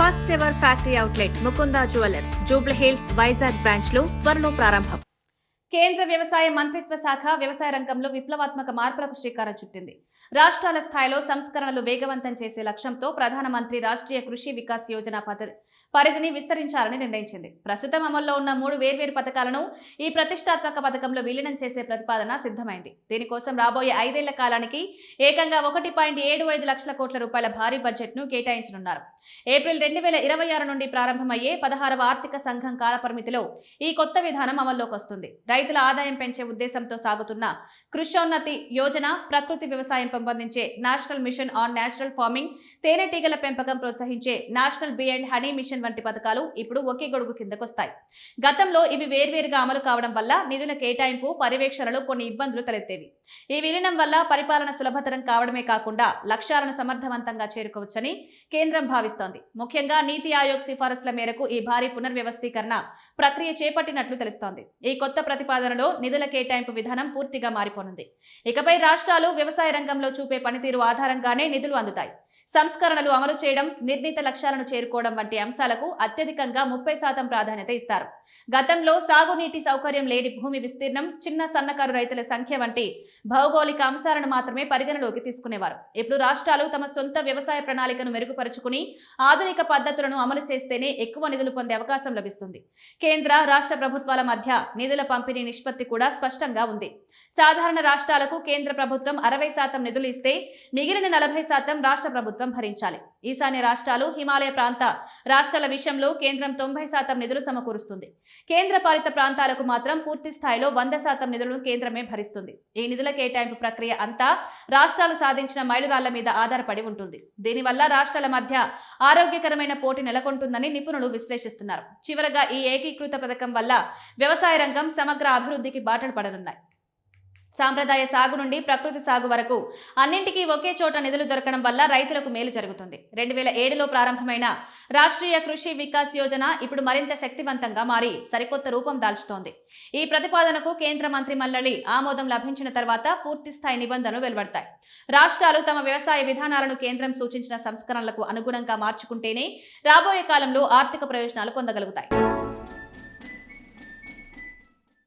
First ever factory outlet Mukunda jewellers Jubilee hills Vizag branch లో త్వరలో ప్రారంభం. కేంద్ర వ్యవసాయ మంత్రిత్వ శాఖ వ్యవసాయ రంగంలో విప్లవాత్మక మార్పులకు శ్రీకారం చుట్టింది. రాష్ట్రాల స్థాయిలో సంస్కరణలు వేగవంతం చేసే లక్ష్యంతో ప్రధానమంత్రి రాష్ట్రీయ కృషి వికాస్ యోజన పరిధిని విస్తరించాలని నిర్ణయించింది. ప్రస్తుతం అమల్లో ఉన్న 3 వేర్వేరు పథకాలను ఈ ప్రతిష్టాత్మక పథకంలో విలీనం చేసే ప్రతిపాదన సిద్ధమైంది. దీనికోసం రాబోయే 5 ఏళ్ల కాలానికి ఏకంగా 1.75 లక్షల కోట్ల రూపాయల భారీ బడ్జెట్ ను కేటాయించనున్నారు. ఏప్రిల్ 2026 నుండి ప్రారంభమయ్యే 16వ ఆర్థిక సంఘం కాలపరిమితిలో ఈ కొత్త విధానం అమల్లోకి వస్తుంది. రైతుల ఆదాయం పెంచే ఉద్దేశంతో సాగుతున్న కృషోన్నతి యోజన, ప్రకృతి వ్యవసాయం పెంపొందించే national mission on natural farming, తేనెటీగల పెంపకం ప్రోత్సహించే national bee and honey mission వంటి పథకాలు ఇప్పుడు ఒకే గొడుగు కిందకొస్తాయి. గతంలో ఇవి వేర్వేరుగా అమలు కావడం వల్ల నిధుల కేటాయింపు, పర్యవేక్షణలో కొన్ని ఇబ్బందులు తలెత్తేవి. ఈ విలీనం వల్ల పరిపాలన సులభతరం కావడమే కాకుండా లక్ష్యాలను సమర్థవంతంగా చేరుకోవచ్చని కేంద్రం భావిస్తోంది. ముఖ్యంగా నీతి ఆయోగ్ సిఫారసుల మేరకు ఈ భారీ పునర్వ్యవస్థీకరణ ప్రక్రియ చేపట్టినట్లు తెలుస్తోంది. ఈ కొత్త ప్రతిపాదనలో నిధుల కేటాయింపు విధానం పూర్తిగా మారిపోనుంది. ఇకపై రాష్ట్రాలు వ్యవసాయ రంగంలో చూపే పనితీరు ఆధారంగానే నిధులు అందుతాయి. సంస్కరణలు అమలు చేయడం, నిర్ణీత లక్ష్యాలను చేరుకోవడం వంటి అంశాలకు అత్యధికంగా 30% ప్రాధాన్యత ఇస్తారు. గతంలో సాగునీటి సౌకర్యం లేని భూమి విస్తీర్ణం, చిన్న సన్నకారు రైతుల సంఖ్య వంటి భౌగోళిక అంశాలను మాత్రమే పరిగణలోకి తీసుకునేవారు. ఇప్పుడు రాష్ట్రాలు తమ సొంత వ్యవసాయ ప్రణాళికను మెరుగుపరుచుకుని ఆధునిక పద్ధతులను అమలు చేస్తేనే ఎక్కువ నిధులు పొందే అవకాశం లభిస్తుంది. కేంద్ర, రాష్ట్ర ప్రభుత్వాల మధ్య నిధుల పంపిణీ నిష్పత్తి కూడా స్పష్టంగా ఉంది. సాధారణ రాష్ట్రాలకు కేంద్ర ప్రభుత్వం 60% నిధులు ఇస్తే మిగిలిన 40% రాష్ట్ర ప్రభుత్వం భరించాలి. ఈశాన్య రాష్ట్రాలు, హిమాలయ ప్రాంత రాష్ట్రాల విషయంలో కేంద్రం 90% నిధులు సమకూరుస్తుంది. కేంద్ర పాలిత ప్రాంతాలకు మాత్రం పూర్తి స్థాయిలో 100% నిధులను కేంద్రమే భరిస్తుంది. ఈ నిధుల కేటాయింపు ప్రక్రియ అంతా రాష్ట్రాలు సాధించిన మైలురాళ్ల మీద ఆధారపడి ఉంటుంది. దీనివల్ల రాష్ట్రాల మధ్య ఆరోగ్యకరమైన పోటీ నెలకొంటుందని నిపుణులు విశ్లేషిస్తున్నారు. చివరగా ఈ ఏకీకృత పథకం వల్ల వ్యవసాయ రంగం సమగ్ర అభివృద్ధికి బాటలు పడనున్నాయి. సాంప్రదాయ సాగు నుండి ప్రకృతి సాగు వరకు అన్నింటికీ ఒకే చోట నిధులు దొరకడం వల్ల రైతులకు మేలు జరుగుతుంది. 2007లో ప్రారంభమైన రాష్ట్రీయ కృషి వికాస్ యోజన ఇప్పుడు మరింత శక్తివంతంగా మారి సరికొత్త రూపం దాల్చుతోంది. ఈ ప్రతిపాదనకు కేంద్ర మంత్రి మండలి ఆమోదం లభించిన తర్వాత పూర్తి స్థాయి నిబంధనలు వెలువడతాయి. రాష్ట్రాలు తమ వ్యవసాయ విధానాలను కేంద్రం సూచించిన సంస్కరణలకు అనుగుణంగా మార్చుకుంటేనే రాబోయే కాలంలో ఆర్థిక ప్రయోజనాలు పొందగలుగుతాయి.